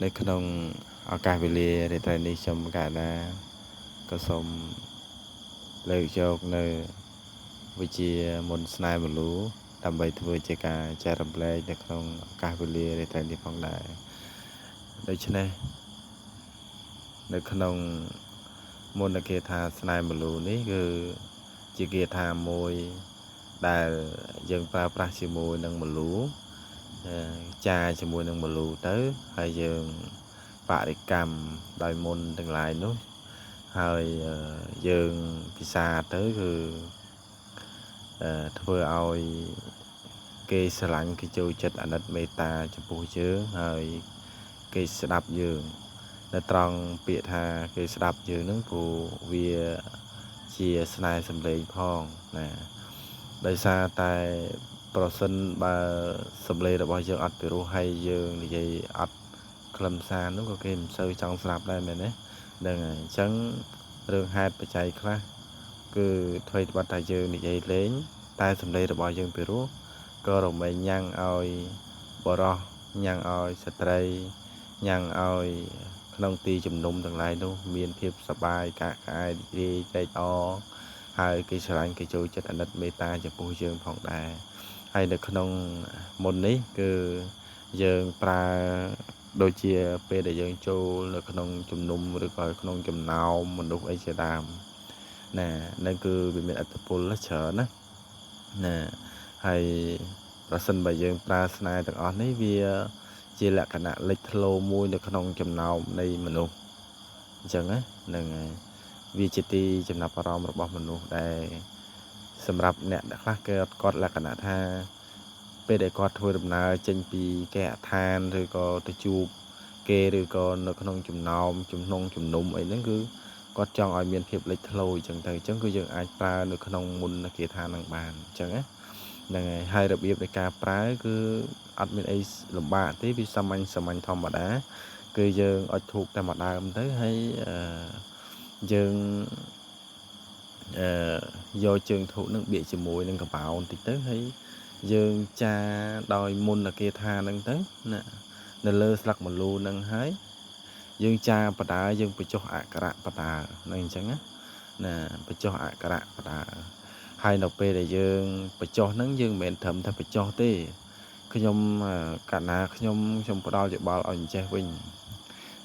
ในขนมอากาศเวลีในไตรนิชมกานาก็สมเลยโจกในวิจีมนสไนบลูทำใบทเวจกาจารำเลยในขนมอากาศเวลีในไตรนิพงได้โดยเฉพาะในขนมมนเกธาสไนบลูนี้คือจิเกธามวยได้ยังปลาปลาชิมวยนังบลูชาชิมวยนังบลูเตอให้ยังปฏิกรรมโดยมนทั้งหลายนู้นហើយយើងពិសាទៅគឺធ្វើឲ្យគេស្រឡាញ់គេចូលចិត្តអាណិតមេត្តាចំពោះយើងហើយគេស្ដាប់យើងនៅត្រង់ពាក្យថាគេស្ដាប់យើងហ្នឹងព្រោះវាជាស្នេហ៍សម្លេងផងណាដោយសារតែប្រសិនបើសម្លេងរបស់យើងអត់ពីរោះហើយយើងនិយាយអត់ខ្លឹមសារនោះក៏គេមិនសូវចង់ស្ដាប់ដែរមែនទេហ្នឹងហើយអញ្ចឹងរឿងហេតុបច្ច័យខ្លះគឺអ្វីត្បិតតែយើងនិយាយលេងតែសម្លេងរបស់យើងពីរោះក៏រមែងញ៉ាំងឲ្យបរោះញ៉ាំងឲ្យស្ត្រីញ៉ាំងឲ្យក្នុងទីជំនុំទាំងឡាយនោះមានភាពសប្បាយកាក់កាយរីករាយត្រេកអរហើយគេស្រឡាញ់គេចូលចិត្តអាណិតមេត្តាចំពោះយើងផងដែរហើយនៅក្នុងមុននេះគឺយើងប្រើដូចជាពេលដែលយើងចូលនៅក្នុងជំនុំឬក៏ក្នុងចំណោមមនុស្សអីជាដើមណានឹងគឺវាមានអត្តពលច្រើនណាហើយប្រសិនបើយើងប្រើស្នេហ៍ទាំងអស់នេះវាជាលក្ខណៈលេចធ្លោមួយនៅក្នុងចំណោមនៃមនុស្សអញ្ចឹងណានឹងវាជាទីចំណាប់អារម្មណ៍របស់មនុស្សដែលសម្រាប់អ្នកខ្លះគេគាត់លក្ខណៈថាពេលដែលគាត់ធ្វើដំណើរចេញពីគេអឋានឬក៏ទៅជួបគេឬក៏នៅក្នុងចំណោមជំនុំអីហ្នឹងគឺគាត់ចង់ឲ្យមានភាពលេចធ្លោអញ្ចឹងទៅអញ្ចឹងគឺយើងអាចប្រើនៅក្នុងមុនគេថានឹងបានអញ្ចឹងណាហ្នឹងហើយរបៀបនៃការប្រើគឺអត់មានអីលំបាកទេវាសាមញ្ញធម្មតាគឺយើងអុជធូបតែមួយដើមទៅហើយយើងយកជើងធូបនឹងបៀកជាមួយនឹងកបោបន្តិចទៅហើយយើងចាដោយមុនគេថានឹងទៅណានៅលើស្លឹកម្លូនឹងហើយយើងចាបដាយើងបញ្ចុះអក្សរបដានឹងអញ្ចឹងណាបញ្ចុះអក្សរបដាហើយនៅពេលដែលយើងបញ្ចុះហ្នឹងយើងមិនមែនត្រឹមតែបញ្ចុះទេខ្ញុំកាលណាខ្ញុំផ្ដល់យោបល់ឲ្យអញ្ចេះវិញ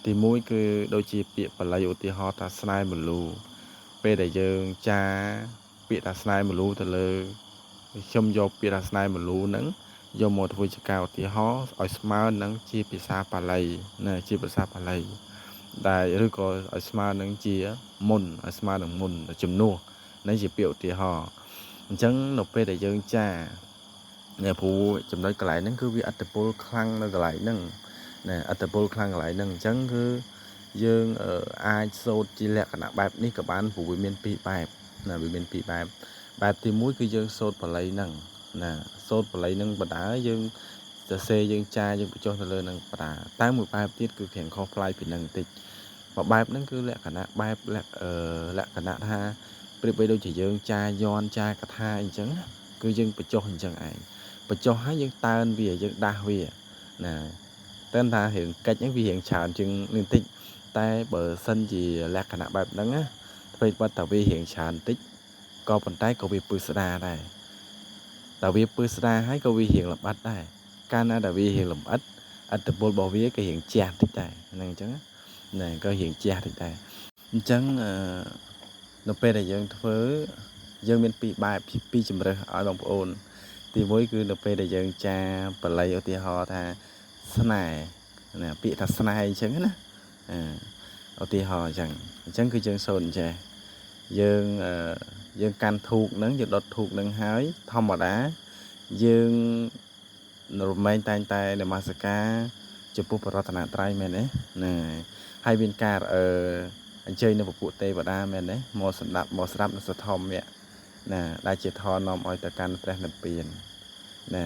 ទីមួយគឺដូចជាពាក្យបល័យឧទាហរណ៍ថាស្នេហ៍មលូពេលដែលយើងចាពាក្យថាស្នេហ៍មលូទៅលើខ្ញុំយកពាក្យថាស្នេហ៍មលូហ្នឹងយកមកធ្វើជាការឧទាហរណ៍ឲ្យស្មើនឹងជាភាសាបាលីណាជាភាសាបាលីដែលឬក៏ឲ្យស្មើនឹងជាមុនឲ្យស្មើនឹងមុនជំនួសនេះជាពាក្យឧទាហរណ៍អញ្ចឹងនៅពេលដែលយើងចាព្រោះចំណុចកន្លែងហ្នឹងគឺវាអត្តពលខ្លាំងនៅកន្លែងហ្នឹងណាអត្តពលខ្លាំងកន្លែងហ្នឹងអញ្ចឹងគឺយើងអាចសូត្រជាលក្ខណៈបែបនេះក៏បានព្រោះវាមានពីរបែបណាវាមានពីរបែបទី1គឺយើងសូត្របាលីហ្នឹងណាសូត្របាលីហ្នឹងបដាយើងសរសេរយើងចាយើងបញ្ចុះទៅលើនឹងបដាតែមួយបែបទៀតគឺខាងខុសប្លែកពីហ្នឹងបន្តិចមួយបែបហ្នឹងគឺលក្ខណៈបែបលក្ខណៈថាប្រៀបបីដូចជាយើងចាយន់ចាកថាអញ្ចឹងគឺយើងបញ្ចុះអញ្ចឹងឯងបញ្ចុះហើយយើងតើនវាយើងដាស់វាណាតែថារឿងកិច្ចហ្នឹងវារៀងច្រើនជាងនេះបន្តិចតែបើសិនជាលក្ខណៈបែបហ្នឹងណាធ្វើបាត់តែវារៀងច្រើនបន្តិចក៏ប៉ុន្តែក៏វាពឹស្ដារដែរតែវាពឹស្ដារហើយក៏វារៀងលម្អិតដែរកាលណាដែលវារៀងលម្អិតអត្តពលរបស់វាក៏រៀងជះតិចដែរហ្នឹងអញ្ចឹងណាក៏រៀងជះតិចដែរអញ្ចឹងនៅពេលដែលយើងធ្វើយើងមានពីរបែបពីរជំរើសឲ្យបងប្អូនទី1គឺនៅពេលដែលយើងចាបល័យឧទាហរណ៍ថាស្នេហ៍ណាពាក្យថាស្នេហ៍អញ្ចឹងណាឧទាហរណ៍អញ្ចឹងគឺយើងសូត្រអញ្ចេះយើងកាន់ធូបហ្នឹងយើងដុតធូបហ្នឹងហើយធម្មតាយើងរមែងតែងតែនមស្ការចំពោះបរតនត្រ័យមែនទេណាហើយមានការអញ្ជើញនៅពពួកទេវតាមែនទេមកស្ដាប់នៅសធម្មៈណាដែលជាធម៌នាំឲ្យទៅកាន់ព្រះនិព្វានណា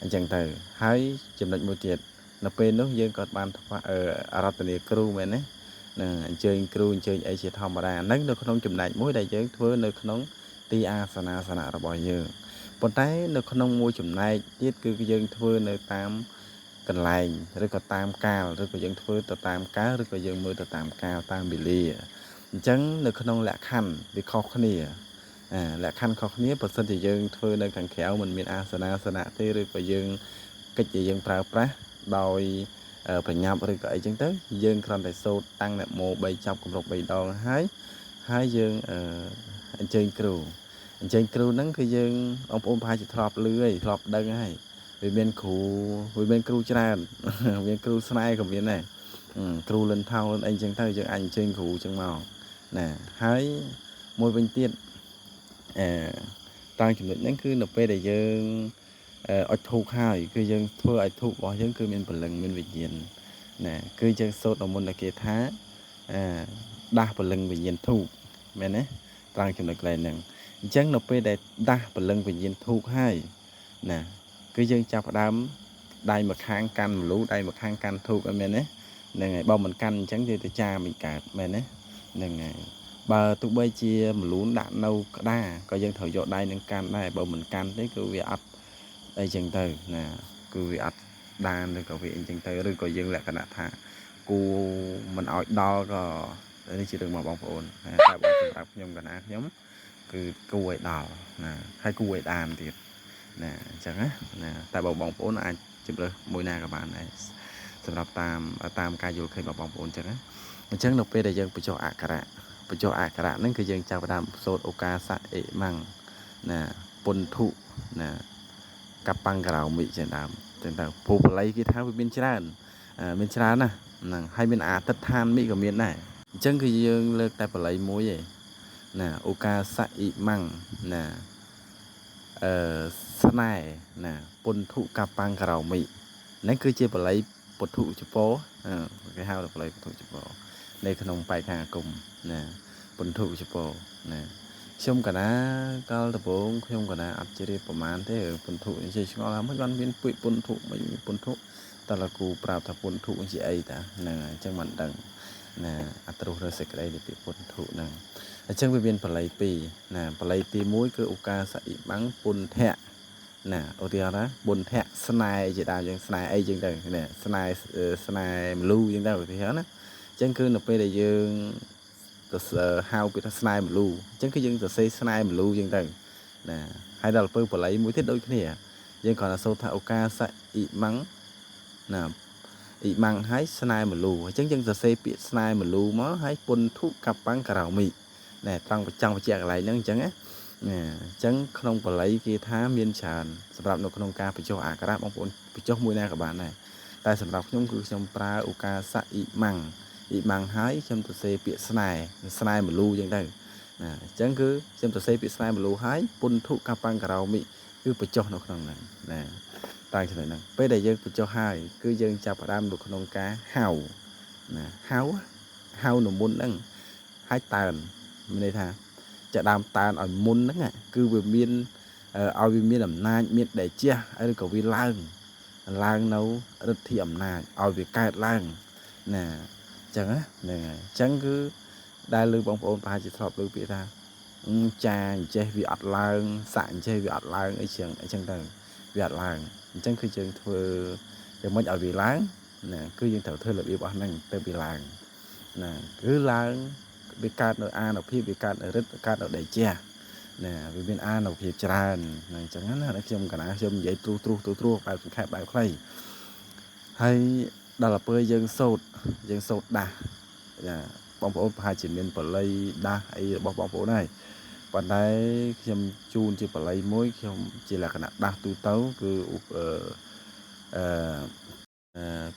អញ្ចឹងទៅហើយចំណុចមួយទៀតនៅពេលនោះយើងក៏បានអរតនីគ្រូមែនទេណាអញ្ជើញគ្រូអញ្ជើញអីជាធម្មតាហ្នឹងនៅក្នុងចំណែកមួយដែលយើងធ្វើនៅក្នុងទីអាសនៈរបស់យើងប៉ុន្តែនៅក្នុងមួយចំណែកទៀតគឺយើងធ្វើនៅតាមក กันไลน์หรือก็ตามกาลหรือก็ยังធ្វើទៅតាមកាលឬក៏យើងមើលទៅតាមកាលតាមវេលាអញ្ចឹងនៅក្នុងលក្ខខណ្ឌវាខុសគ្នាលក្ខខណ្ឌខុសគ្នាបើសិនជាយើងធ្វើនៅខាងក្រៅមិនមានអាសនាសនៈទេឬក៏យើងកិច្ចដែលយើងប្រើប្រាស់ដោយប្រញាប់ឬក៏អីចឹងទៅយើងគ្រាន់តែសូត្រតាំងនមោ3ចប់គម្រប់3ដងហើយយើងអញ្ជើញគ្រូហ្នឹងគឺយើងបងប្អូនប្រហែលជាធ្លាប់ឮហើយធ្លាប់ដឹងហើយវាមានគ្រូច្រើនមានគ្រូស្នេហ៍ក៏មានដែរគ្រូលិនថោលអីចឹងទៅយើងអាចអញ្ជើញគ្រូចឹងមកណាហើយមួយវិញទៀតតាមចំណុចហ្នឹងគឺនៅពេលដែលយើងអុជធូបហើយគឺយើងធ្វើឲ្យធូបរបស់យើងគឺមានពលឹងមានវិញ្ញាណណាគឺយើងសូត្រមុនគេថាដាស់ពលឹងវិញ្ញាណធូបមែនទេតាមចំណុចកន្លែងហ្នឹងអញ្ចឹងនៅពេលដែលដាស់ពលឹងវិញ្ញាណធូបហើយណាគឺយើងចាប់ផ្ដើមដៃមួយខាងកាន់មលូដៃមួយខាងកាន់ធូបអីមែនទេហ្នឹងហើយបើមិនកាន់អញ្ចឹងយើងទៅចាមិនកើតមែនទេហ្នឹងហើយបើទោះបីជាមលូនដាក់នៅក្តារក៏យើងត្រូវយកដៃនឹងកាន់ដែរបើមិនកាន់ទេគឺវាអត់អីចឹងទៅណាគឺវាអត់ដានឬក៏វាអីចឹងទៅឬក៏យើងលក្ខណៈថាគូមិនឲ្យដល់ក៏នេះជារឿងរបស់បងប្អូនតែបើសម្រាប់ខ្ញុំកណាខ្ញុំគឺគួរឲ្យដល់ណាហើយគួរឲ្យដានទៀតណាអញ្ចឹងណាតែបើបងប្អូនអាចជម្រើសមួយណាក៏បានដែរសម្រាប់តាមការយល់ឃើញរបស់បងប្អូនអញ្ចឹងនៅពេលដែលយើងបញ្ចុះអក្ខរៈហ្នឹងគឺយើងចាប់ផ្ដើមសូត្រឱកាសៈអេម៉ាំងណាពុនធុណាកបាំងការោមិជាដើមចឹងទៅព្រោះបល័យគេថាវាមានច្រើនណាហ្នឹងហើយមានអាទិដ្ឋានមិក៏មានដែរអញ្ចឹងគឺយើងលើកតែបល័យមួយឯងណាឱកាសៈអ៊ីម៉ាំងណាស្នេហ៍ណាពុនធុកបាំងការោមិហ្នឹងគឺជាបល័យពុទ្ធុចពោគេហៅថាបល័យពុទ្ធុចពោនៅក្នុងបែកខាងអាគមណាពុនធុចពោណាខ្ញុំកណាកាលដំបូងខ្ញុំកណាអត់ជ្រាបប្រមាណទេពុនធុនិយាយឆ្ងល់ថាមិនបានមានពាក្យពុនធុមិនមានពុនធុតើលោកគ្រូប្រាប់ថាពុនធុជាអីតាហ្នឹងអញ្ចឹងមិនដឹងណាអត្រុសរសេចក្តីនៃពាក្យពុនធុហ្នឹងអញ្ចឹងវាមានបល័យ2ណាបល័យទី1គឺឱកាសៈអ៊ីម៉ាំងពុនធៈណាឧទាហរណ៍ណាពុនធៈស្នេហ៍ជាដើមយើងស្នេហ៍អីចឹងទៅណាស្នេហ៍មលូចឹងទៅឧទាហរណ៍ណាអញ្ចឹងគឺនៅពេលដែលយើងទៅហៅពាក្យថាស្នេហ៍មលូអញ្ចឹងគឺយើងទៅសេស្នេហ៍មលូចឹងទៅណាហើយដល់ទៅបល័យមួយទៀតដូចគ្នាយើងគ្រាន់តែសូត្រថាឱកាសៈអ៊ីម៉ាំងណាអ៊ីម៉ាំងហើយស្នេហ៍មលូអញ្ចឹងយើងសរសេរពាក្យស្នេហ៍មលូមកហើយពុនធុកបាំងការោមិណែត្រង់បញ្ជាក់កន្លែងហ្នឹងអញ្ចឹងណាអញ្ចឹងក្នុងបល័យគេថាមានច្រើនសម្រាប់នៅក្នុងការបញ្ចុះអក្ខរៈបងប្អូនបញ្ចុះមួយណាក៏បានដែរតែសម្រាប់ខ្ញុំគឺខ្ញុំប្រើឱកាសៈអ៊ីម៉ាំងហើយខ្ញុំសរសេរពាក្យស្នេហ៍មលូអញ្ចឹងទៅណាអញ្ចឹងគឺខ្ញុំសរសេរពាក្យស្នេហ៍មលូហើយពុនធុកបាំងការោមិគឺបញ្ចុះនៅក្នុងហ្នឹងណាតាមចំណុចហ្នឹងពេលដែលយើងបញ្ចុះហើយគឺយើងចាប់ផ្ដើមនៅក្នុងការហៅណាហៅនៅមុនហ្នឹងហើយតើនមានន័យថាចាប់ដើមតើនឲ្យមុនហ្នឹងគឺវាមានឲ្យវាមានអំណាចមានដេជះឬក៏វាឡើងនៅឫទ្ធិអំណាចឲ្យវាកើតឡើងណាអញ្ចឹងហ្នឹងហើយអញ្ចឹងគឺដែលលើបងប្អូនប្រហែលជាធ្លាប់លើពាក្យថាចាអញ្ចេះវាអត់ឡើងសាក់អញ្ចេះវាអត់ឡើងអីចឹងទៅវាអត់ឡើងអញ្ចឹងគឺយើងធ្វើយ៉ាងម៉េចឲ្យវាឡើងណាគឺយើងត្រូវធ្វើរបៀបអស់ហ្នឹងទៅវាឡើងណាគឺឡើងវាកើតនៅអានុភាពវាកើតនៅរិទ្ធកើតនៅដេជះណាវាមានអានុភាពច្រើនណាអញ្ចឹងណាខ្ញុំកណាខ្ញុំនិយាយទ្រុសបែបសង្ខេបបែបខ្លីហើយដល់ពេលយើងសូត្រដាស់ណាបងប្អូនប្រហែលជាមានបល័យដាស់អីរបស់បងប្អូនហើយប៉ុន្តែខ្ញុំជូនជាបល័យមួយខ្ញុំជាលក្ខណៈដាស់ទូទៅគឺ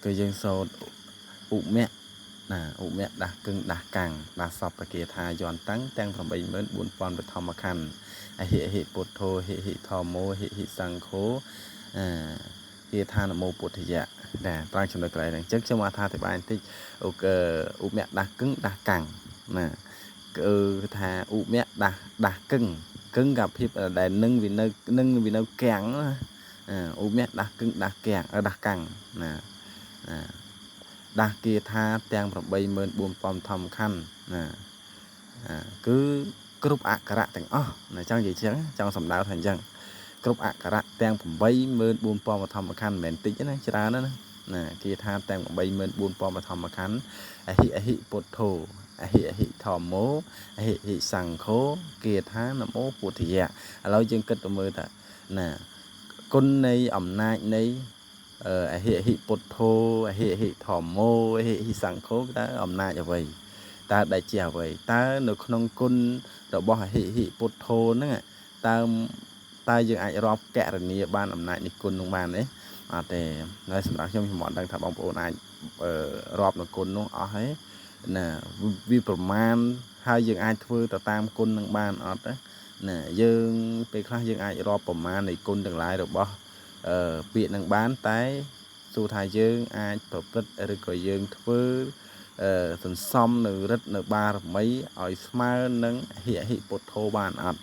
គឺយើងសូត្រឧមៈណាឧមៈដាស់គឹងដាស់កាំងដាស់សពគាថាយន្តតាំងទាំង 84000 បឋមខណ្ឌអហិពុទ្ធោហិធម្មោហិសង្ឃោគាថានមោពុទ្ធយៈណាត្រង់ចំណុចកន្លែងហ្នឹងអញ្ចឹងខ្ញុំអត្ថាធិប្បាយបន្តិចឧមៈដាស់គឹងដាស់កាំងណាគឺថាឧមៈដាស់គឹងกับភាពដែលនឹងវានៅកាំងណាឧមៈដាស់គឹងដាស់កាំងណាដាស់គាថាទាំង 84000 ធម្មខណ្ឌណាគឺគ្រប់អក្ខរៈទាំងអស់ណាចង់និយាយចឹងចង់សម្ដៅថាអញ្ចឹងគ្រប់អក្ខរៈទាំង 84000 ធម្មខណ្ឌមិនមែនតិចណាច្រើនណា nè kia tha tem bay mơn buôn po mà thầm mà khánh hi bột thô hi thòm mố hi sằng khố kia tha nó mố bột thì dạ lâu chân kết mơ ta nè con này ẩm nai này hi bột thô hi thòm mố hi sằng khố ta ẩm nai cho vậy ta đại chia vậy ta nó không con rồi bỏ hi bột thô nữa ta dừng ai rọp kẹt rồi nè ban ẩm nai đi con nông ban đấyแต่ในสำหรับខ្ញុំមកដឹងថាបងប្អូនអាចរាប់នៅគុណនោះអស់ហើយណាវាប្រមាណហើយយើងអាចធ្វើទៅតាមគុណនឹងបានអត់ណាយើងពេលខ្លះយើងអាចរាប់ប្រមាណនៃគុណទាំងឡាយរបស់ពាក្យនឹងបានតែសួរថាយើងអាចប្រព្រឹត្តឬក៏យើងធ្វើសន្សំនៅរិទ្ធនៅបារមីឲ្យស្មើនឹងហិពុទ្ធោបានអត់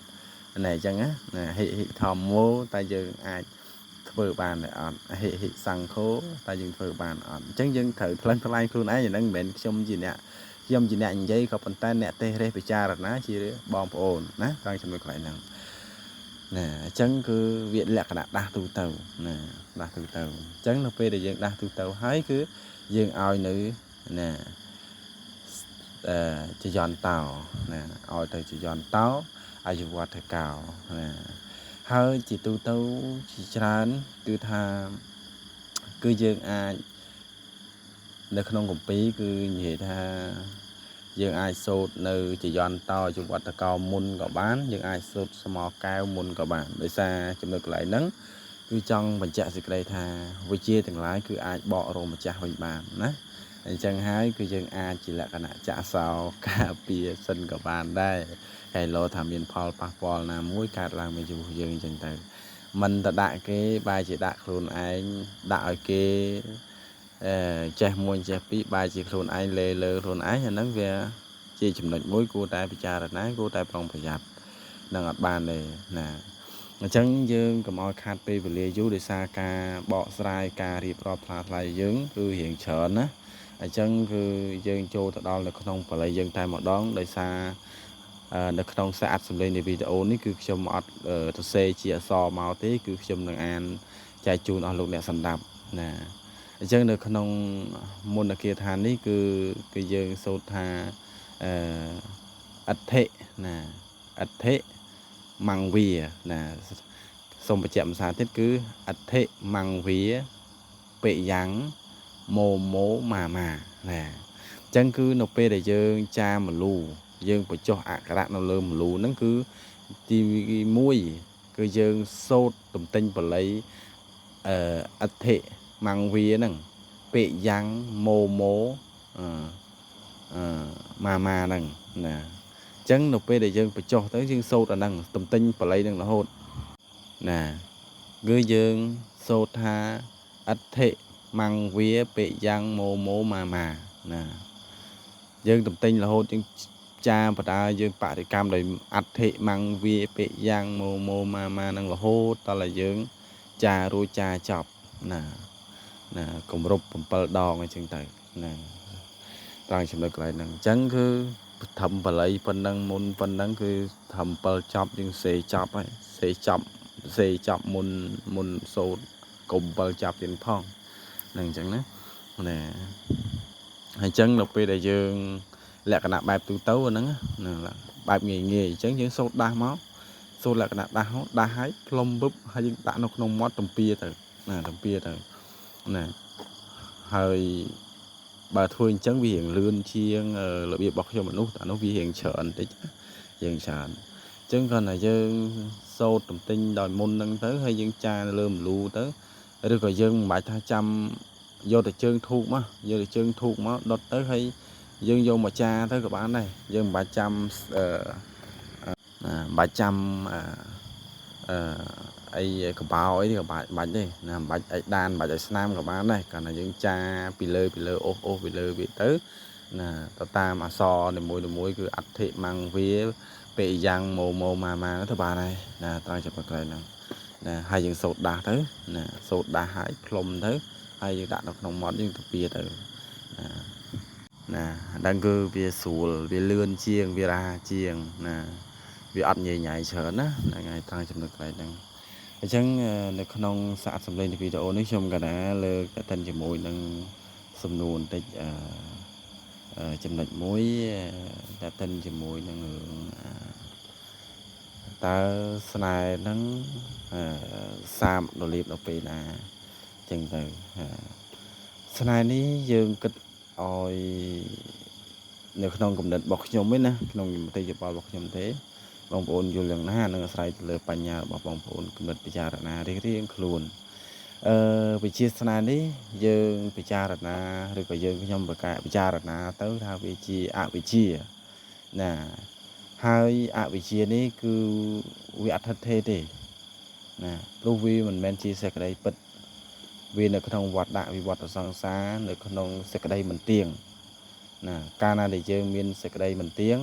ណែអញ្ចឹងណាហិធម្មោតែយើងអាចធ្វើបានតែអត់ហិសង្ឃោតែយើងធ្វើបានអត់អញ្ចឹងយើងត្រូវថ្លឹងថ្លែងខ្លួនឯងហ្នឹងមិនមែនខ្ញុំជាអ្នកនិយាយក៏ប៉ុន្តែអ្នកទេសរេះពិចារណាជាបងប្អូនណាតាមចំណុចខ្លះហ្នឹងណាអញ្ចឹងគឺវាលក្ខណៈដាស់ទូទៅណាដាស់ទូទៅអញ្ចឹងនៅពេលដែលយើងដាស់ទូទៅហើយគឺយើងឲ្យនៅណាចយន្តោណាឲ្យទៅចយន្តោអាយុវត្ថកោណាហើយជាទូទៅជាច្រើនគឺថាគឺយើងអាចនៅក្នុងគម្ពីរគឺនិយាយថាយើងអាចសូត្រនៅចយន្តោយុវត្ថកោមុនក៏បានយើងអាចសូត្រស្មោកែវមុនក៏បានដោយសារចំណុចកន្លែងហ្នឹងគឺចង់បញ្ជាក់សេចក្តីថាវិជាទាំងឡាយគឺអាចបករកម្ចាស់វិញបានណាអញ្ចឹងហើយគឺយើងអាចជាលក្ខណៈចាក់សោការពារសិនក៏បានដែរហើយលោថាមានផលប៉ះពាល់ណាមួយកើតឡើងមកជាមួយយើងអញ្ចឹងទៅមិនតដាក់គេបែរជាដាក់ខ្លួនឯងដាក់ឲ្យគេចេះមួយចេះពីរបែរជាខ្លួនឯងលើខ្លួនឯងអាហ្នឹងវាជាចំណុចមួយគួរតែពិចារណាគួរតែប្រុងប្រយ័ត្ននឹងអត់បានទេណាអញ្ចឹងយើងកុំឲ្យខាត់ពេលវេលាយូរដោយសារការបកស្រាយការរៀបរាប់ផ្លាថ្លៃយើងគឺរៀងច្រើនណាអញ្ចឹងគឺយើងចូលទៅដល់នៅក្នុងបល័យយើងតែម្ដងដោយសារនៅក្នុងសារអត្ថសម្លេងនៃវីដេអូនេះគឺខ្ញុំអត់សរសេរជាអក្សរមកទេគឺខ្ញុំនឹងអានចែកជូនអស់លោកអ្នកស្ដាប់ណាអញ្ចឹងនៅក្នុងមុនគាថានេះគឺយើងសូត្រថាអដ្ឋិណាអដ្ឋិមង្វាណាសូមបញ្ជាក់ភាសាទៀតគឺអដ្ឋិមង្វាពេយ៉ាងម៉ូម៉ាណាអញ្ចឹងគឺនៅពេលដែលយើងចាមលូយើងបញ្ចុះអក្សរនៅលើមលូហ្នឹងគឺទី1គឺយើងសូត្រទំទិញបល័យអដ្ឋិមង្វាហ្នឹងពេយ៉ាងម៉ូម៉ាហ្នឹងណាអញ្ចឹងនៅពេលដែលយើងបញ្ចុះទៅយើងសូត្រអាហ្នឹងទំទិញបល័យហ្នឹងរហូតណាគឺយើងសូត្រថាអដ្ឋិមង្វាពេយ៉ាងម៉ូម៉ាណាយើងទំទិញរហូតយើងចាបដាយើងបរិកម្មដោយអដ្ឋិមង្វាពេយ៉ាងម៉ូម៉ានឹងរហូតដល់ឲ្យយើងចារួចចាចប់ណាគម្រប់7ដងអញ្ចឹងទៅណាត្រង់ចំណុចកន្លែងហ្នឹងអញ្ចឹងគឺធម្មបល័យប៉ុណ្ណឹងមុនប៉ុណ្ណឹងគឺធម្ម7ចប់យើងសេចប់ហើយសេចប់មុនសូត្រកុំ7ចាប់ទៀតផងហ្នឹងអញ្ចឹងណាហើយអញ្ចឹងនៅពេលដែលយើងលក្ខណៈបែបទូទៅហ្នឹងណាបែបងាយអញ្ចឹងយើងសូត្រដាស់មកសូត្រលក្ខណៈដាស់ឲ្យផ្លុំវឹបហើយយើងដាក់នៅក្នុងមាត់ទំពាទៅណាណាហើយបើធ្វើអញ្ចឹងវារៀងលឿនជាងរបៀបរបស់ខ្ញុំមនុស្សតែនោះវារៀងច្រើនបន្តិចយើងច្រើនអញ្ចឹងគ្រាន់តែយើងសូត្រទំទិញដោយមុនហ្នឹងទៅហើយយើងចាលើមលូទៅឬក៏យើងមិនបាច់ថាចាំយកតែជើងធូបមកដុតទៅហើយយើងយកមកចាទៅក៏បានដែរយើងមិនបាច់ចាំអីកបោអីក៏បាច់ទេណាមិនបាច់អីដានមិនបាច់ឲ្យស្នាមក៏បានដែរគ្រាន់តែយើងចាពីលើអូសពីលើវាទៅណាទៅតាមអក្សរនីមួយគឺអដ្ឋិមង្វាពេយ៉ាងម៉ូម៉ាទៅបានហើយណាត្រង់ចំណុចកន្លែងហ្នឹងណាហើយយើងសូត្រដាស់ទៅណាសូត្រដាស់ឲ្យផ្លុំទៅហើយយើងដាក់នៅក្នុងមាត់យើងទៅពីទៅណាដឹងគឺវាស្រួលវាលឿនជាងវារហ័សជាងណាវាអត់ញ៉ៃច្រើនណាហ្នឹងហើយត្រង់ចំណុចកន្លែងហ្នឹង អញ្ចឹងនៅក្នុងសារសម្លេងវីដេអូនេះខ្ញុំកណាលើកតែនជាមួយនឹងសំណួរបន្តិចចំណុចមួយតែតិនជាមួយនឹងតើស្នេហ៍ហ្នឹងសាបរលាបដល់ពេលណាអញ្ចឹងទៅស្នេហ៍នេះយើងគិតឲ្យនៅក្នុងគំនិតរបស់ខ្ញុំឯណាក្នុងមតិយោបល់របស់ខ្ញុំទេបងប្អូនយល់យ៉ាងណានឹងអាស្រ័យទៅលើបញ្ញារបស់បងប្អូនគំនិតពិចារណារៀងៗខ្លួនវិជាស្នេហ៍នេះយើងពិចារណាឬក៏យើងខ្ញុំប្រកាសពិចារណាទៅថាវាជាអវិជ្ជាណាហើយអវិជ្ជានេះគឺវាអត់ថិតថេរទេណាព្រោះវាមិនមែនជាសេចក្តីពិតវានៅក្នុងវត្តវិវត្តសង្សារនៅក្នុងសេចក្តីមិនទៀងណាកាលណាដែលយើងមានសេចក្តីមិនទៀង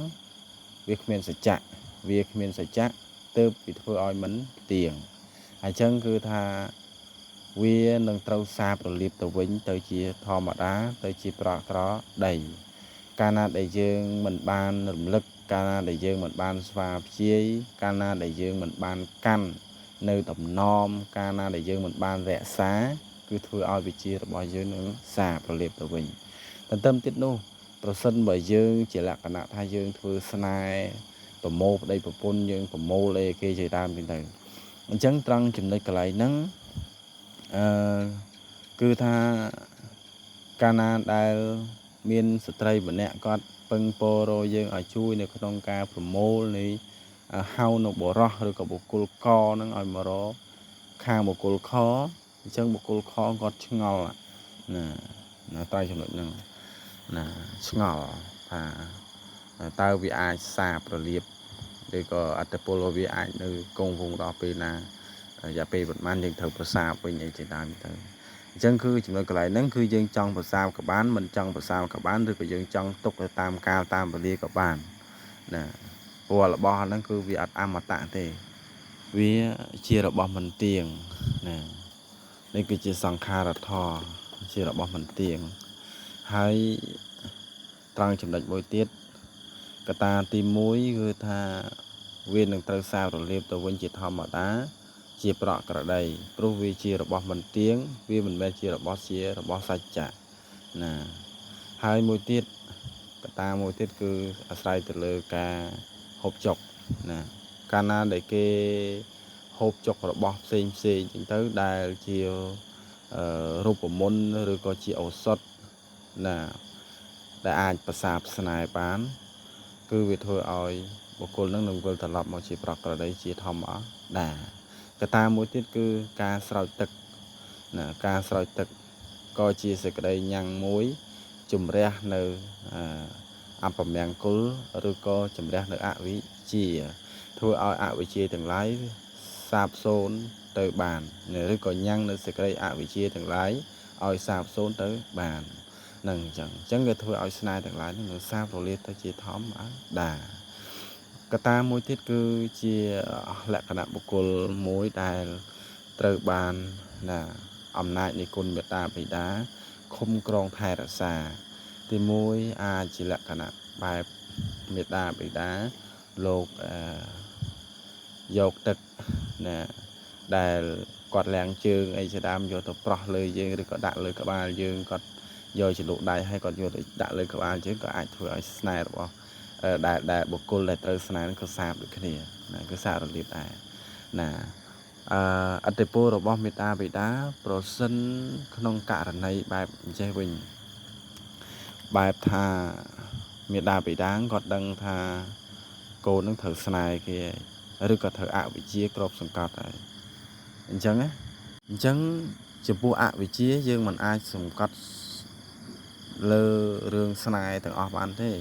វាគ្មានសច្ចៈវាគ្មានសច្ចៈទើបវាធ្វើឲ្យមិនទៀងអញ្ចឹងគឺថាវានឹងត្រូវសាបរលាបទៅវិញទៅជាធម្មតាទៅជាប្រក្រដីកាលណាដែលយើងមិនបានរំលឹកកាលណាដែលយើងមិនបានស្វាព្យាយកាលណាដែលយើងមិនបានកាន់នៅតំណមកាលណាដែលយើងមិនបានរក្សាគឺធ្វើឲ្យវិជារបស់យើងនឹងសាបរលាបទៅវិញទន្ទឹមទៀតនោះប្រសិនបើយើងជាលក្ខណៈថាយើងធ្វើស្នេហ៍ប្រមូលប្តីប្រពន្ធយើងប្រមូលអីគេជាដើមទៅអញ្ចឹងត្រង់ចំណុចកន្លែងហ្នឹងគឺថាកាលណាដែលមានស្ត្រីម្នាក់គាត់ពឹងពោរោយើងឲ្យជួយនៅក្នុងការប្រមូលនៃហៅនៅបរោះឬក៏បុគ្គលកហ្នឹងឲ្យមករកខាងបុគ្គលខអញ្ចឹងបុគ្គលខគាត់ឆ្ងល់ណាត្រៃចំណុចហ្នឹងណាឆ្ងល់ថាតើវាអាចសាបរលាបឬក៏អត្តពលវាអាចនៅគង់វង្សដល់ពេលណារយៈពេលប្រហែលយើងត្រូវប្រសាបវិញអីជាដើមទៅអញ្ចឹងគឺចំណុចកន្លែងហ្នឹងគឺយើងចង់ប្រសាបក៏បានមិនចង់ប្រសាបក៏បានឬក៏យើងចង់ទុកទៅតាមកាលតាមវេលាក៏បានណាព្រោះរបស់ហ្នឹងគឺវាអត់អមតៈទេវាជារបស់មិនទៀងណានេះគឺជាសង្ខារធម៌ជារបស់មិនទៀងហើយត្រង់ចំណុចមួយទៀតកត្តាទី1គឺថាវានឹងត្រូវសាបរលាបទៅវិញជាធម្មតាជាប្រក្រតីព្រោះវាជារបស់មិនទៀងវាមិនមែនជារបស់សច្ចៈណាហើយមួយទៀតកត្តាមួយទៀតគឺអាស្រ័យទៅលើការហូបចុកណាកាលណាដែលគេហូបចុករបស់ផ្សេងចឹងទៅដែលជារូបមន្តឬក៏ជាឱសថណាដែលអាចប្រសាបស្នេហ៍បានគឺវាធ្វើឲ្យបុគ្គលនឹងវិលត្រឡប់មកជាប្រក្រតីជាធម្មតាកត្តាមួយទៀតគឺការស្រោចទឹកណាការស្រោចទឹកក៏ជាសេចក្តីញ៉ាំងមួយជំរះនៅអពមង្គលឬក៏ជំរះនៅអវិជ្ជាធ្វើឲ្យអវិជ្ជាទាំងឡាយសាបសូន្យទៅបានឬក៏ញ៉ាំងនៅសេចក្តីអវិជ្ជាទាំងឡាយឲ្យសាបសូន្យទៅបាននឹងអញ្ចឹងវាធ្វើឲ្យស្នេហ៍ទាំងឡាយនឹងសាបរលាបទៅជាធម្មតាកត្តាមួយទៀតគឺជាលក្ខណៈបុគ្គលមួយដែលត្រូវបានណាអំណាចនៃគុណមេត្តាបិតាឃុំក្រងថែរក្សាទី1អាចជាលក្ខណៈបែបមេត្តាបិតាលោកយកទឹកណាដែលគាត់លាងជើងអីជាដើមយកទៅប្រោះលើយើងឬក៏ដាក់លើក្បាលយើងគាត់យកចលុកដៃឲ្យគាត់យកទៅដាក់លើក្បាលយើងក៏អាចធ្វើឲ្យស្នេហ៍របស់ដែលបុគ្គលដែលត្រូវស្នេហ៍ក៏សាបដូចគ្នាណាគឺសារលាបដែរណាអត្តពលរបស់មេត្តាបិតាប្រសិនក្នុងករណីបែបអញ្ចេះវិញបែបថាមេត្តាបិតាគាត់ដឹងថាកូននឹងត្រូវស្នេហ៍គេឬក៏ត្រូវអវិជ្ជាក្របសង្កត់ហើយអញ្ចឹងចំពោះអវិជ្ជាយើងមិនអាចសង្កត់លើរឿងស្នេហ៍ទាំងអស់បានទេ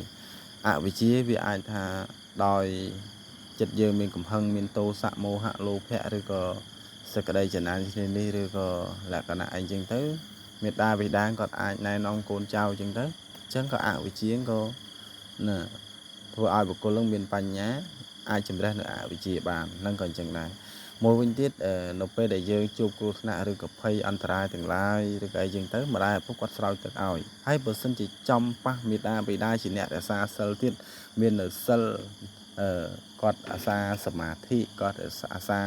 អវិជ្ជាវាអាចថាដោយចិត្តយើងមានកំហឹងមានទោសៈមោហៈលោភៈឬក៏សេចក្តីចំណាននេះឬក៏លក្ខណៈអីចឹងទៅមេត្តាបិតាគាត់អាចណែនាំកូនចៅចឹងទៅអញ្ចឹងក៏អវិជ្ជាក៏ណាធ្វើឲ្យបុគ្គលនឹងមានបញ្ញាអាចជំរះនៅអវិជ្ជាបានហ្នឹងក៏អញ្ចឹងដែរមួយវិញទៀតនៅពេលដែលយើងជួបគ្រោះថ្នាក់ឬក៏ភ័យអន្តរាយទាំងឡាយឬក៏អីចឹងទៅម្ដាយឪពុកគាត់ស្រោចទឹកឲ្យហើយបើសិនជាចំប៉ះមេត្តាបិតាជាអ្នករក្សាសិលទៀតមាននៅសិលគាត់អាសាសមាធិគាត់អាសា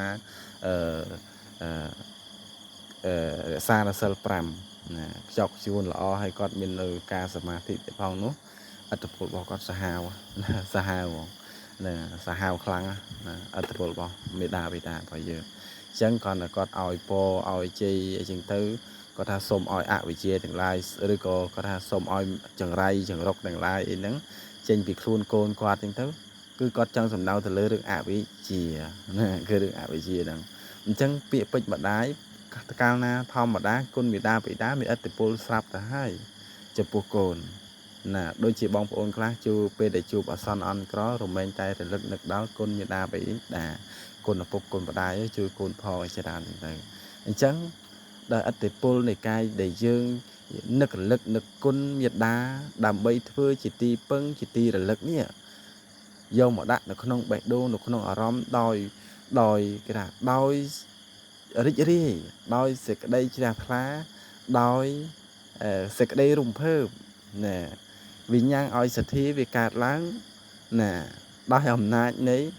xa là sel pram nè chọc chuồn lọ hay con miền nơi ca sầm ma thị để phong nó ở tập bộ bỏ con sa hào nè sa hào khăng ở tập bộ bỏ mê đa phải giờ chẳng còn là con ỏi po ỏi chi chừng tư có tha xôm ỏi ạ vị chia từng lai rồi có tha xôm ỏi chẳng ray chẳng rọc từng lai ấy nắng trên việc khuôn côn qua chừng tư cứ có trong sầm đau thì lỡ được ạ vị chia nè cứ được ạ vị chia đằng chẳng bị bệnh bật đái cao na thom mà đá côn bị đá bị ất pol sập ta hai chụp bộ cồn nè đôi chị bong ôn class chu pe để chụp ở son on có rồi men tay thì lực đó côn bị đá côn là phục côn bật đái chu côn phò sẽ đàn này anh chẳng đời ất pol này cai để dương lực côn nhiệt đá đàm bay thưa chỉ ti pưng chỉ ti là lực nhỉ do mà đạn nó không bẹt đô nó không ở rom đòi cái là đòi rít rì đôi sẽ đây chỉ là phá đôi sẽ đây rùng phơ nè vì nhang oi sẽ thi vì cạt láng nè đôi hầm nát đấy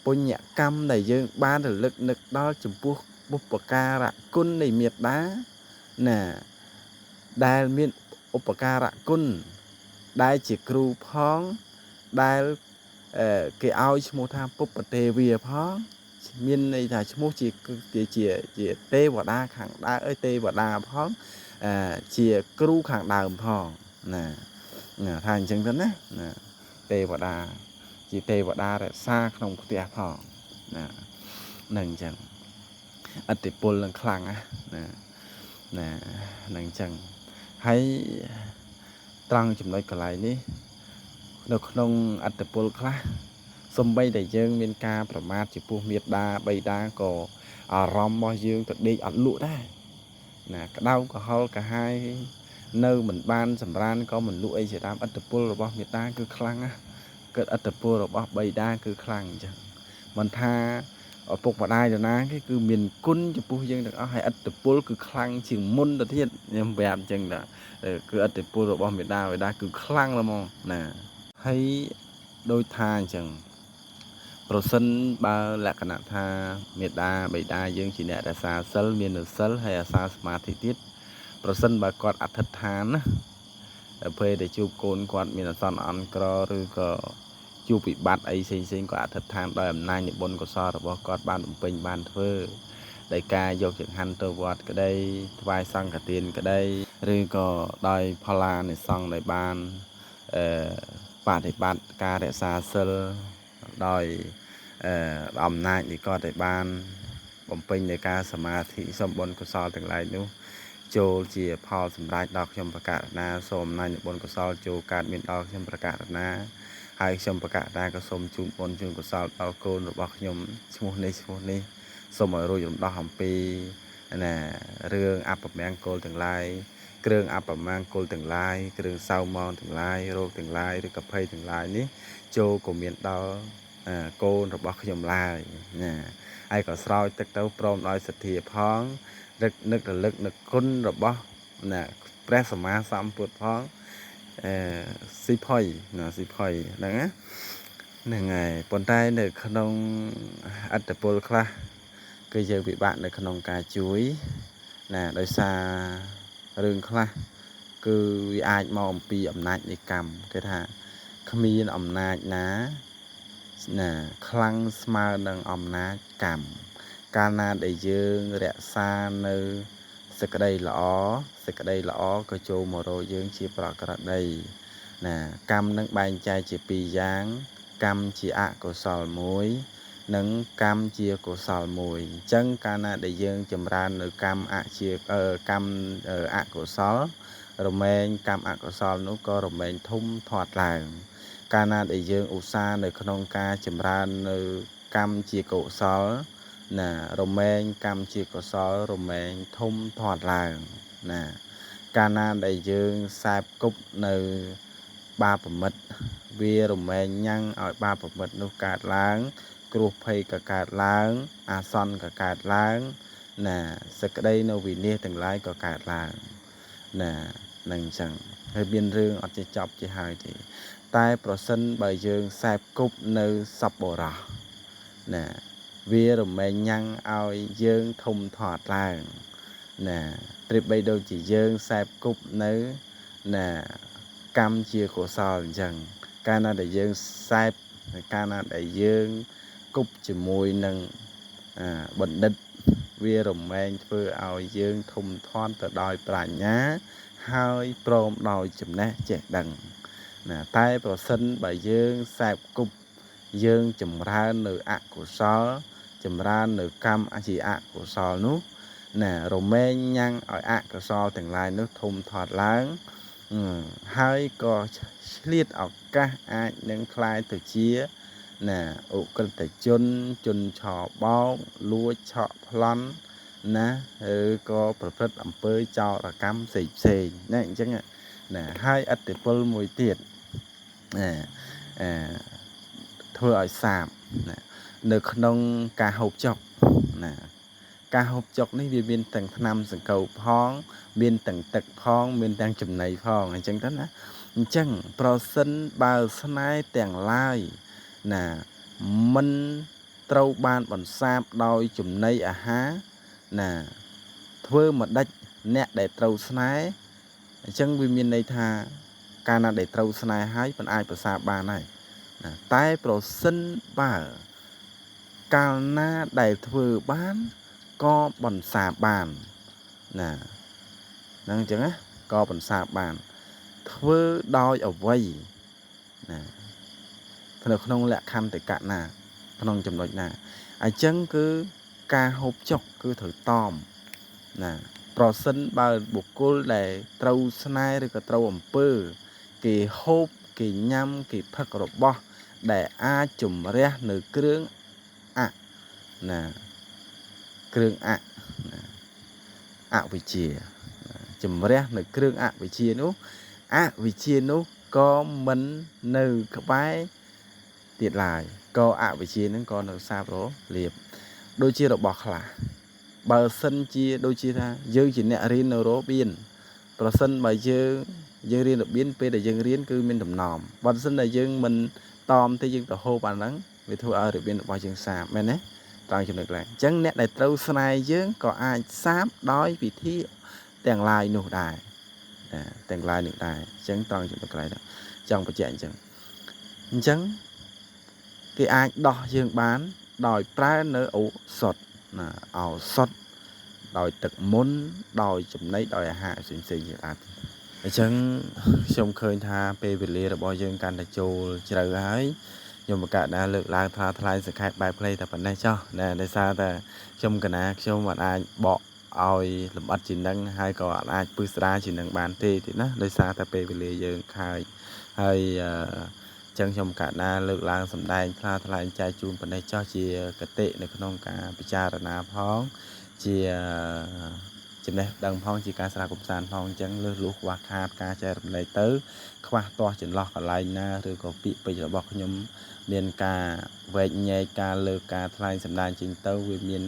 bôi nhẹ cam này dương ba được lực đó chùm buộc bút bạc ca rạ cun này miệt đá nè đai miên bạc ca rạ cun đai chỉ cừu phong đai cái ao mua tham bút bạc tê vía phong miền này là chúng chỉ tê vào đa khẳng đa ơi tê vào đa phóng chỉ kêu khẳng đa phong nè thành chân thế nè tê vào đa chỉ tê vào đa để xa không có tê phong nè nâng chân anh tiếp bồn lần khăng á nè nâng chân hay tăng chụp nói cái này ní được không anh tiếp bồn khá xâm bay để dương miền caប្រមាថជាពោះមេដាបៃតាក៏អារម្មណ៍របស់យើងទៅដេកអត់លក់ដែរណាក្តៅក៏ហល់ក៏ហាយនៅមិនបានសម្រានក៏មិនលក់អីជាតាមអត្តពលរបស់មេដាគឺខ្លាំងណាស់កើតអត្តពលរបស់បៃតាគឺខ្លាំងអញ្ចឹងមិនថាឪពុកម្ដាយទៅណាគេគឺមានគុណចំពោះយើងទាំងអស់ហើយអត្តពលគឺខ្លាំងជាងមុនទៅទៀតខ្ញុំប្រាប់អញ្ចឹងដែរគឺអត្តពលរបស់មេដាគឺខ្លាំងហ្មងណាហើយដោយថាអញ្ចឹងប្រសិនបើលក្ខណៈថាមេដាបៃតាយើងជាអ្នករក្សាសិលមាននូវសិលហើយអាសាសមាធិទៀតប្រសិនបើគាត់អធិដ្ឋានណាដល់ពេលដែលជួបកូនគាត់មានអសន្នអន់ក្រឬក៏ជួបវិបត្តិអីផ្សេងៗគាត់អធិដ្ឋានដោយអំណាចនៃបុណ្យកុសលរបស់គាត់បានបំពេញបានធ្វើដោយការយកចង្ហាន់ទៅវត្តក្តីថ្វាយសង្ឃទានក្តីឬក៏ដោយផល្លានិសង្ឃដែលបានបដិបត្តិការរក្សាសិលដោយអំណាចនេះក៏តែបានបំពេញនៃការសមាធិសម្បុណ្យកុសលទាំងឡាយនោះចូលជាផលសម្រាប់ដល់ខ្ញុំប្រកាសណាសូមអំណាចនៃបុណ្យកុសលចូលកើតមានដល់ខ្ញុំប្រកាសណាហើយខ្ញុំប្រកាសណាក៏សូមជូនបុណ្យជូនកុសលដល់កូនរបស់ខ្ញុំឈ្មោះនេះសូមឲ្យរួចរំដោះអំពីណារឿងអបមង្គលទាំងឡាយគ្រឿងអបមង្គលទាំងឡាយគ្រឿងសៅមងទាំងឡាយរោគទាំងឡាយឬកភ័យទាំងឡាយនេះចូលក៏មានដល់កូនរបស់ខ្ញុំឡើយណាហើយក៏ស្រោចទឹកទៅព្រមដោយសទ្ធាផងនឹករលឹកនឹកគុណរបស់ណាព្រះសម្មាសម្ពុទ្ធផងស៊ីផុយហ្នឹងណាហ្នឹងហើយប៉ុន្តែនៅក្នុងអត្តពលខ្លះគឺយើងពិបាកនៅក្នុងការជួយណាដោយសាររឿងខ្លះគឺវាអាចមកអំពីអំណាចនៃកម្មគេថាគ្មានអំណាចណាខ្លាំងស្មើនឹងអំណាចកម្មកាលណាដែលយើងរក្សានៅសេចក្តីល្អក៏ចូលមករកយើងជាប្រក្រតីណាកម្មនឹងបែងចែកជាពីរយ៉ាងកម្មជាអកុសលមួយនិងកម្មជាកុសលមួយអញ្ចឹងកាលណាដែលយើងចម្រើននៅកម្មអកុសលរមែងកម្មអកុសលនោះក៏រមែងធំធាត់ឡើងកាលណាដែលយើងឧស្សាហ៍នៅក្នុងការចម្រើននៅកម្មជាកុសលណារមែងកម្មជាកុសលរមែងធំធាត់ឡើងណាកាលណាដែលយើងខ្សែបគប់នៅបាបមិត្តវារមែងញ៉ាំងឲ្យបាបមិត្តនោះកើតឡើងគ្រោះភ័យក៏កើតឡើងអាសន្នក៏កើតឡើងណាសេចក្តីនៅវិនាសទាំងឡាយក៏កើតឡើងណានឹងអញ្ចឹងហើយមានរឿងអត់ចេះចប់ចេះហើយទេតែប្រសិនបើយើងខ្សែបគប់នៅសប្បុរសណា វារមែងញ៉ាំងឲ្យយើងធំធាត់ឡើងណាប្រៀបបីដូចជាយើងសែបគប់នៅណាកម្មជាកុសលអញ្ចឹងកាលណាដែលយើងសែបកាលណាដែលយើងគប់ជាមួយនឹងបណ្ឌិតវារមែងធ្វើឲ្យយើងធំធាត់ទៅដោយប្រាជ្ញាហើយព្រមដោយចំណេះចេះដឹងណាតែប្រសិនបើយើងសែបគប់យើងចម្រើននៅអកុសលចម្រើននៅកម្មជាអកុសលនោះណារមែងញ៉ាំងឲ្យអកុសលទាំងឡាយនោះធំធាត់ឡើងហើយក៏ឆ្លៀតឱកាសអាចនឹងคล้ายទៅជាណាអុក្រិតជនជនឆបោកលួចឆក់ប្លន់ណាឬក៏ប្រព្រឹត្តអំពើចោរកម្មផ្សេងណាអញ្ចឹងណាហើយអត្តពលមួយទៀតធ្វើឲ្យសាបណានៅក្នុងការហូបចុកណាការហូបចុកនេះវាមានទាំងថ្នាំសង្កូវផងមានទាំងទឹកផងមានទាំងចំណីផងអញ្ចឹងទៅណាអញ្ចឹងប្រសិនបើស្នេហ៍ទាំងឡាយណាមិនត្រូវបានបន្សាបដោយចំណីអាហារណាធ្វើមកដេចអ្នកដែលត្រូវស្នេហ៍អញ្ចឹងវាមានន័យថាកាលណាដែលត្រូវស្នេហ៍ហើយមិនអាចប្រសាបបានហើយណាតែប្រសិនបើកាលណាដែលធ្វើបានក៏បន្សាបបានណាហ្នឹងអញ្ចឹងណាក៏បន្សាបបានធ្វើដោយអវ័យណានៅក្នុងលក្ខន្តិកៈណាក្នុងចំណុចណាអញ្ចឹងគឺការហូបចុកគឺត្រូវតមណាប្រសិនបើបុគ្គលដែលត្រូវស្នេហ៍ឬក៏ត្រូវអំពើគេហូបគេញ៉ាំគេផឹករបស់ដែលអាចជំរះនៅគ្រឿងណាគ្រឿងអវិជ្ជាជំរះនៅគ្រឿងអវិជ្ជានោះអវិជ្ជានោះក៏មិននៅក្បែរទៀតឡើយក៏អវិជ្ជានឹងក៏នៅសាបរលាបដូចជារបស់ខ្លះបើសិនជាដូចជាថាយើងជាអ្នករៀននៅរបៀនប្រសិនបើយើងរៀនរបៀនពេលដែលយើងរៀនគឺមានដំណំបើសិនតែយើងមិនតមទេយើងទៅហូបអាហ្នឹងវាធ្វើឲ្យរបៀនរបស់យើងសាបមែនទេត្រង់ចំណុចឡើយអញ្ចឹងអ្នកដែលត្រូវស្នេហ៍យើងក៏អាចសាបដោយវិធីទាំងឡាយនោះដែរទាំងឡាយនោះដែរអញ្ចឹងត្រង់ចំណុចឡើយចង់បញ្ជាក់អញ្ចឹងគេអាចដោះយើងបានដោយប្រើនៅឱសថណាឱសថដោយទឹកមុនដោយចំណីដោយអាហារផ្សេងជាអាចអញ្ចឹងខ្ញុំឃើញថាពេលវេលារបស់យើងកាន់តែចូលជ្រៅហើយខ្ញុំបកណាលើកឡើងថាថ្លៃសង្ខេបបែបផ្លេតែប៉ុណ្ណេះចុះណាដោយសារតែខ្ញុំកណាខ្ញុំមិនអាចបកឲ្យលម្អិតជានឹងហើយក៏អាចពឹស្ដារជានឹងបានទេណាដោយសារតែពេលវេលាយើងខាយហើយចឹងខ្ញុំកណាលើកឡើងសម្ដែងថ្លែងចែកជូនប៉ុណ្ណេះចោះជាគតិនៅក្នុងការពិចារណាផងជាចំណេះដឹងផងជាការស្រាវកំសាន្តផងអញ្ចឹងលើសលួសខ្វះខាតការចែករំលែកទៅខ្វះទាស់ចន្លោះកន្លែងណាឬក៏ពាក្យពេចន៍របស់ខ្ញុំមានការវែកញែកការលើកការថ្លែងសម្ដែងចេញទៅវាមាន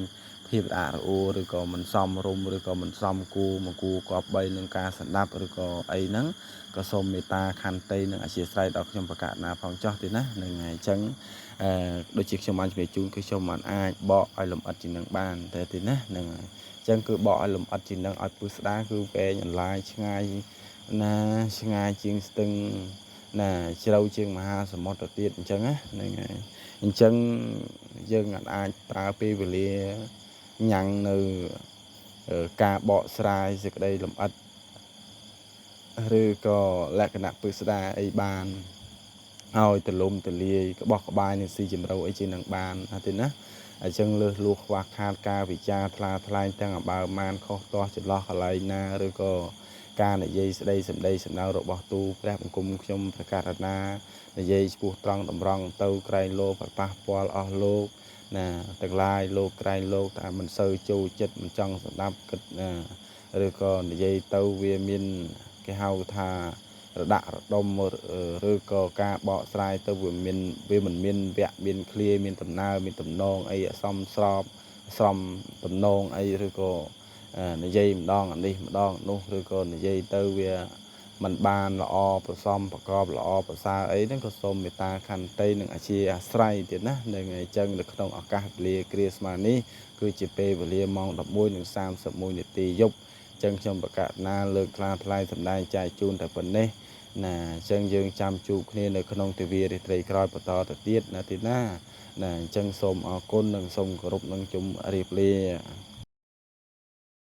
ភាពរអាក់រអួលឬក៏មិនសមរម្យឬក៏មិនសមគួរមកគួរគប្បីនឹងការស្ដាប់ឬក៏អីហ្នឹងក៏សូមមេត្តាខន្តីនិងអធ្យាស្រ័យដល់ខ្ញុំបកណាផងចោះទេណាហ្នឹងហើយអញ្ចឹងដូចជាខ្ញុំបានជម្រាបជូនគឺខ្ញុំមិនអាចបកឲ្យលម្អិតជានឹងបានទេណាហ្នឹងហើយអញ្ចឹងគឺបកឲ្យលម្អិតជានឹងឲ្យពឹស្ដារគឺវែងអន្លាយឆ្ងាយណាឆ្ងាយជាងស្ទឹងណាជ្រៅជាងមហាសមុទ្រទៅទៀតអញ្ចឹងណាហ្នឹងហើយអញ្ចឹងយើងអាចប្រើពេលវេលាញ៉ាំងនៅការបកស្រាយសេចក្តីលម្អិតឬក៏លក្ខណៈពឹស្ដារអីបានឲ្យទលំទលាយក្បោះក្បាយនឹងស៊ីជំរៅអីជានឹងបានទេណាអញ្ចឹងលើសលួសខ្វះខាតការវិចារថ្លែងទាំងអបើបានខុសទាស់ចន្លោះកន្លែងណាឬក៏ការនិយាយស្ដីសម្ដីសម្ដៅរបស់ទូព្រះបង្គំខ្ញុំប្រកាសណានិយាយឈ្មោះត្រង់តម្រង់ទៅក្រែងលោប្រប៉ះពាល់អស់លោកណាទាំងឡាយលោកក្រែងលោកតែមិនសូវចូលចិត្តមិនចង់ស្ដាប់គិតណាឬក៏និយាយទៅវាមានគេហៅថារដាក់រដុំឬក៏ការបកស្រាយទៅវាមិនមានវគ្គមានឃ្លាមានដំណើរមានតំណងអីអសមស្របស្រំតំណងអីឬក៏និយាយម្ដងអានេះម្ដងនោះឬក៏និយាយទៅវា มันបានល្អប្រសំប្រកបល្អប្រសើរអីហ្នឹងក៏សូមមេត្តាខន្តីនិងអាជាអាស្រ័យទៀតណានឹងអញ្ចឹងនៅក្នុងឱកាសវេលាគ្រាស្មើនេះគឺជាពេលវេលាម៉ោង 11:31 នាទីយប់អញ្ចឹងខ្ញុំបកណាលើកថ្លែងសម្ដែងចែកជូនតែប៉ុណ្ណេះណាអញ្ចឹងយើងចាំជួបគ្នានៅក្នុងទិវារាត្រីក្រោយបន្តទៅទៀតណាទីណាណាអញ្ចឹងសូមអរគុណនិងសូមគោរពនឹងជុំរៀបលា